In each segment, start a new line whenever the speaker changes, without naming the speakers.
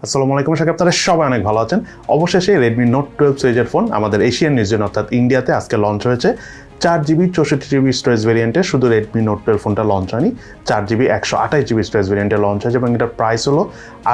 আসসালামু আলাইকুম, আশা করি আপনারা সবাই অনেক ভালো আছেন। অবশেষে Redmi Note 12 সিরিজের ফোন আমাদের এশিয়ান রিজন অর্থাৎ ইন্ডিয়াতে আজকে লঞ্চ হয়েছে। 4GB 64GB স্টোরেজ ভেরিয়েন্টে শুধু Redmi Note 12 ফোনটা লঞ্চ হয়নি, 4GB 128GB স্টোরেজ ভেরিয়েন্টে লঞ্চ হয়েছে এবং এটার প্রাইস হলো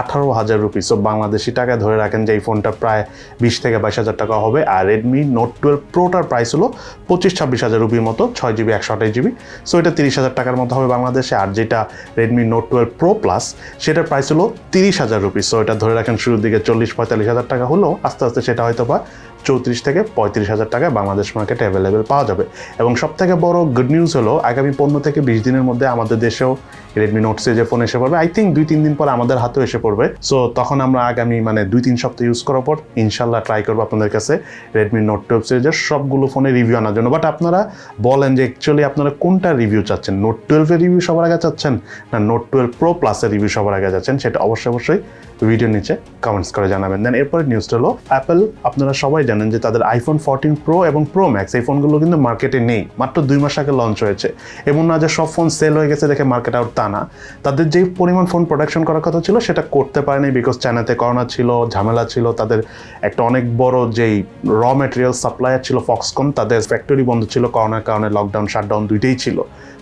18,000 রুপি। সো বাংলাদেশি টাকায় ধরে রাখেন যে এই ফোনটা প্রায় 20 থেকে 22,000 টাকা হবে। আর Redmi Note 12 Proটার প্রাইস হলো 25-26,000 রুপির মতো, 6GB 128GB। সো এটা 30,000 টাকার মতো হবে বাংলাদেশে। আর যেটা Redmi Note 12 Pro Plus সেটার প্রাইস হলো 30,000 রুপি। সো এটা ধরে রাখেন শুরুর দিকে 40-45,000 টাকা হলেও আস্তে আস্তে সেটা হয়তো বা 34 থেকে 35,000 টাকায় বাংলাদেশ মার্কেটে অ্যাভেলেবেল পাওয়া যাবে। এবং সবথেকে বড় গুড নিউজ হলো আগামী 15 থেকে 20 দিনের মধ্যে আমাদের দেশেও Redmi Note সিরিজের ফোন এসে পড়বে। আই থিঙ্ক 2-3 দিন পর আমাদের হাতেও এসে পড়বে। সো তখন আমরা আগামী 2-3 সপ্তাহ ইউজ করার পর ইনশাল্লাহ ট্রাই করবো আপনাদের কাছে Redmi Note 12 সিরিজের সবগুলো ফোনে রিভিউ আনার জন্য। বাট আপনারা বলেন যে অ্যাকচুয়ালি আপনারা কোনটা রিভিউ চাচ্ছেন, Note 12 এর রিভিউ সবার আগে চাচ্ছেন না Note 12 Pro Plus এর রিভিউ সবার আগে চাচ্ছেন, সেটা অবশ্যই ভিডিওর নিচে কমেন্টস করে জানাবেন। দেন এরপরে নিউজটা হলো অ্যাপল, আপনারা সবাই জানেন যে তাদের iPhone 14 Pro এবং Pro Max এই ফোনগুলো কিন্তু মার্কেটে নেই, মাত্র 2 মাস আগে লঞ্চ হয়েছে। এমন না যে সব ফোন সেল হয়ে গেছে দেখে মার্কেট আউট, তা না। তাদের যে পরিমাণ ফোন প্রোডাকশন করার কথা ছিল সেটা করতে পারেনি, বিকজ চায়নাতে করোনা ছিল, ঝামেলা ছিল। তাদের একটা অনেক বড় যেই র ম্যাটেরিয়াল সাপ্লায়ার ছিল ফক্সকন, তাদের ফ্যাক্টরি বন্ধ ছিল করোনার কারণে, লকডাউন শাটডাউন দুইটাই ছিল।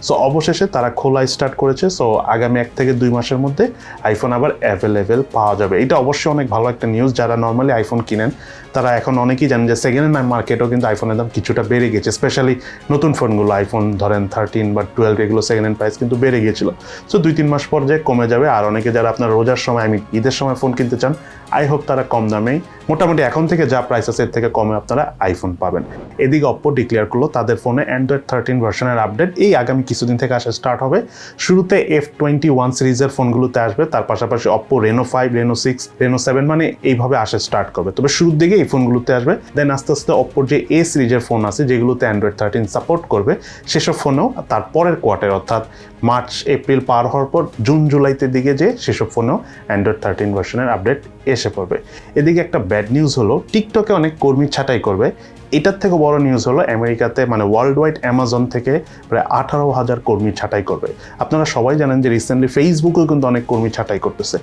সো অবশেষে তারা খোলা স্টার্ট করেছে। সো আগামী 1 থেকে 2 মাসের মধ্যে আইফোন আবার অ্যাভেলেবেল পাওয়া যাবে। এটা অবশ্যই অনেক ভালো একটা নিউজ। যারা নর্মালি আইফোন কিনেন তারা এখন অনেকেই জানেন যে সেকেন্ড হ্যান্ড মার্কেটেও কিন্তু আইফোনের দাম কিছুটা বেড়ে গেছে, স্পেশালি নতুন ফোনগুলো আইফোন ধরেন 13 বা 12 এগুলো সেকেন্ড হ্যান্ড প্রাইস কিন্তু বেড়ে গিয়েছিল। সো 2-3 মাস পর যে কমে যাবে। আর অনেকে যারা আপনার রোজার সময় ঈদের সময় ফোন কিনতে চান, আই হোপ তারা কম দামেই মোটামুটি এখন থেকে যা প্রাইস আছে এর থেকে কমে আপনারা আইফোন পাবেন। এদিকে অপ্পো ডিক্লেয়ার করলো তাদের ফোনে অ্যান্ড্রয়েড 13 ভার্সনের আপডেট এই আগামী কিছুদিন থেকে আসা স্টার্ট হবে। শুরুতে F21 সিরিজের ফোনগুলোতে আসবে, তার পাশাপাশি অপ্পো Reno 5, Reno 6, Reno 7 মানে এইভাবে আসা স্টার্ট করবে। তবে শুরুর দিকে এই ফোনগুলোতে আসবে। দেন আস্তে আস্তে অপ্পোর যে A সিরিজের ফোন আছে যেগুলোতে অ্যান্ড্রয়েড 13 সাপোর্ট করবে, সেসব ফোনেও তার পরের কোয়ার্টার অর্থাৎ মার্চ এপ্রিল পার হওয়ার পর জুন জুলাইতে দিকে যে সেসব ফোনেও অ্যান্ড্রয়েড 13 ভার্সনের আপডেট এসে পড়বে। এদিকে একটা ব্যাড নিউজ হলো টিকটকে অনেক কর্মী ছাঁটাই করবে। এটার থেকে বড় নিউজ হলো আমেরিকাতে ওয়ার্ল্ড ওয়াইড অ্যামাজন থেকে প্রায় 18,000 কর্মী ছাঁটাই করবে। আপনারা সবাই জানেন যে রিসেন্টলি ফেসবুকেও কিন্তু অনেক কর্মী ছাঁটাই করতেছে।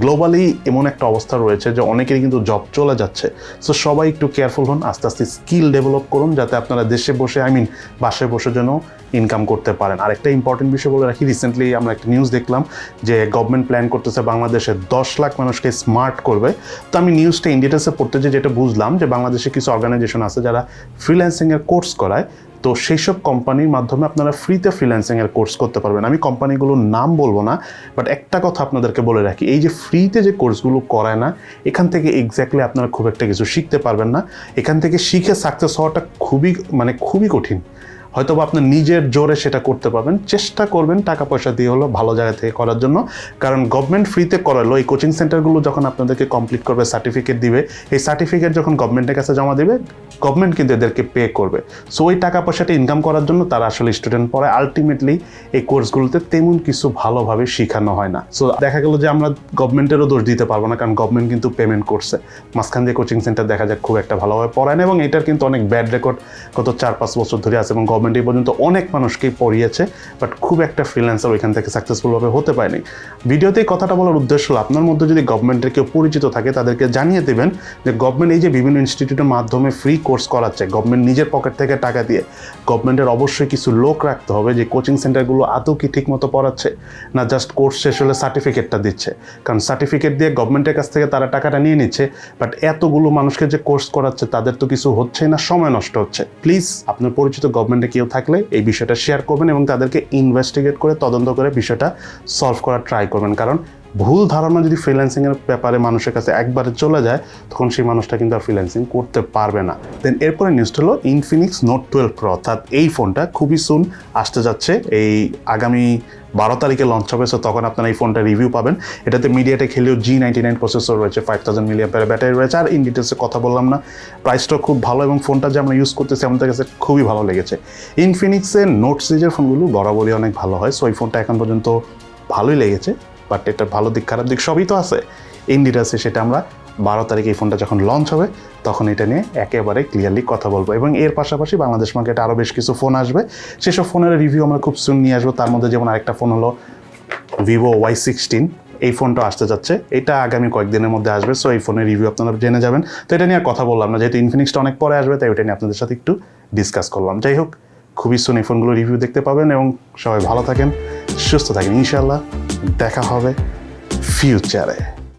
গ্লোবালি এমন একটা অবস্থা রয়েছে যে অনেকেরই কিন্তু জব চলে যাচ্ছে। সো সবাই একটু কেয়ারফুল হন, আস্তে আস্তে স্কিল ডেভেলপ করুন যাতে আপনারা দেশে বসে বাসায় বসে যেন ইনকাম করতে পারেন। আর একটা ইম্পর্টেন্ট বিষয় বলে রাখি, রিসেন্টলি আমরা একটা নিউজ দেখলাম যে গভর্নমেন্ট প্ল্যান করতেছে বাংলাদেশে 10 লাখ মানুষকে স্মার্ট করবে। তো আমি নিউজটা ইন ডিটেলসে পড়তে যেটা বুঝলাম যে বাংলাদেশে কিছু অর্গানাইজেশন আছে যারা ফ্রিল্যান্সিংয়ের কোর্স করায়। তো সেই সব কোম্পানির মাধ্যমে আপনারা ফ্রিতে ফ্রিল্যান্সিংয়ের কোর্স করতে পারবেন। আমি কোম্পানিগুলোর নাম বলবো না, বাট একটা কথা আপনাদেরকে বলে রাখি, এই যে ফ্রিতে যে কোর্সগুলো করায় না, এখান থেকে এক্স্যাক্টলি আপনারা খুব একটা কিছু শিখতে পারবেন না। এখান থেকে শিখে সাকসেস হওয়াটা খুবই কঠিন। হয়তো বা আপনার নিজের জোরে সেটা করতে পারবেন, চেষ্টা করবেন টাকা পয়সা দিয়ে হলো ভালো জায়গা থেকে করার জন্য। কারণ গভর্নমেন্ট ফ্রিতে করালো, এই কোচিং সেন্টারগুলো যখন আপনাদেরকে কমপ্লিট করবে, সার্টিফিকেট দিবে, এই সার্টিফিকেট যখন গভর্নমেন্টের কাছে জমা দেবে, গভর্নমেন্ট কিন্তু এদেরকে পে করবে। সো ওই টাকা পয়সাটা ইনকাম করার জন্য তারা আসলে স্টুডেন্ট পড়ায়। আলটিমেটলি এই কোর্সগুলোতে তেমন কিছু ভালোভাবে শেখানো হয় না। সো দেখা গেল যে আমরা গভর্নমেন্টেরও দোষ দিতে পারবো না, কারণ গভর্নমেন্ট কিন্তু পেমেন্ট করছে। মাঝখান দিয়ে কোচিং সেন্টার দেখা যায় খুব একটা ভালোভাবে পড়ায় না, এবং এটার কিন্তু অনেক ব্যাড রেকর্ড গত 4-5 বছর ধরে আছে, এবং গভর্নমেন্ট এই পর্যন্ত অনেক মানুষকেই পড়িয়েছে, বাট খুব একটা ফ্রিল্যান্সার ওইখান থেকে সাকসেসফুলভাবে হতে পারেনি। ভিডিওতে এই কথাটা বলার উদ্দেশ্য হলো আপনার মধ্যে যদি গভর্নমেন্টের কেউ পরিচিত থাকে তাদেরকে জানিয়ে দেবেন যে গভর্নমেন্ট এই যে বিভিন্ন ইনস্টিটিউটের মাধ্যমে ফ্রি কোর্স করাচ্ছে, গভর্নমেন্ট নিজের পকেট থেকে টাকা দিয়ে, গভর্নমেন্টের অবশ্যই কিছু লোক রাখতে হবে যে কোচিং সেন্টারগুলো আদৌ কি ঠিকমতো পড়াচ্ছে না জাস্ট কোর্স শেষ হলে সার্টিফিকেটটা দিচ্ছে। কারণ সার্টিফিকেট দিয়ে গভর্নমেন্টের কাছ থেকে তারা টাকাটা নিয়ে নিচ্ছে, বাট এতগুলো মানুষকে যে কোর্স করাচ্ছে তাদের তো কিছু হচ্ছেই না, সময় নষ্ট হচ্ছে। প্লিজ আপনার পরিচিত গভর্নমেন্টে কেউ থাকলে এই বিষয়টা শেয়ার করবেন এবং তাদেরকে ইনভেস্টিগেট করে তদন্ত করে বিষয়টা সলভ করার ট্রাই করবেন। কারণ ভুল ধারণা যদি ফ্রিল্যান্সিংয়ের ব্যাপারে মানুষের কাছে একবারে চলে যায়, তখন সেই মানুষটা কিন্তু আর ফ্রিল্যান্সিং করতে পারবে না। দেন এরপরে নিউজটা হলো Infinix Note 12 Pro, অর্থাৎ এই ফোনটা খুবই সুন আসতে যাচ্ছে, এই আগামী 12 তারিখে লঞ্চ হবে। সো তখন আপনারা এই ফোনটা রিভিউ পাবেন। এটাতে মিডিয়াটেক Helio G99 প্রসেসর রয়েছে, 5000 mAh ব্যাটারি রয়েছে। আর ইন ডিটেলসে কথা বললাম না, প্রাইসটাও খুব ভালো এবং ফোনটা যে আমরা ইউজ করতেছি আমাদের কাছে খুবই ভালো লেগেছে। ইনফিনিক্সের নোট সিরিজের ফোনগুলো বরাবরই অনেক ভালো হয়। সো এই ফোনটা এখন পর্যন্ত ভালোই লেগেছে, বাট এটা ভালো দিক খারাপ দিক সবই তো আছে। ইন ডিটেলসে সেটা আমরা 12 তারিখে এই ফোনটা যখন লঞ্চ হবে তখন এটা নিয়ে একেবারে ক্লিয়ারলি কথা বলবো। এবং এর পাশাপাশি বাংলাদেশ মার্কেটে আরও বেশ কিছু ফোন আসবে, সেসব ফোনের রিভিউ আমরা খুব সুন নিয়ে আসবো। তার মধ্যে যেমন আরেকটা ফোন হলো Vivo Y16। এই ফোনটা আসতে যাচ্ছে, এটা আগামী কয়েকদিনের মধ্যে আসবে। সো এই ফোনের রিভিউ আপনারা জেনে যাবেন। তো এটা নিয়ে আর কথা বললাম না, যেহেতু ইনফিনিক্সটা অনেক পরে আসবে, তাই ওটা নিয়ে আপনাদের সাথে একটু ডিসকাস করলাম। যাই হোক, খুবই সুন এই ফোনগুলো রিভিউ দেখতে পাবেন এবং সবাই ভালো থাকেন, সুস্থ থাকেন। ইনশাল্লাহ দেখা হবে ফিউচারে।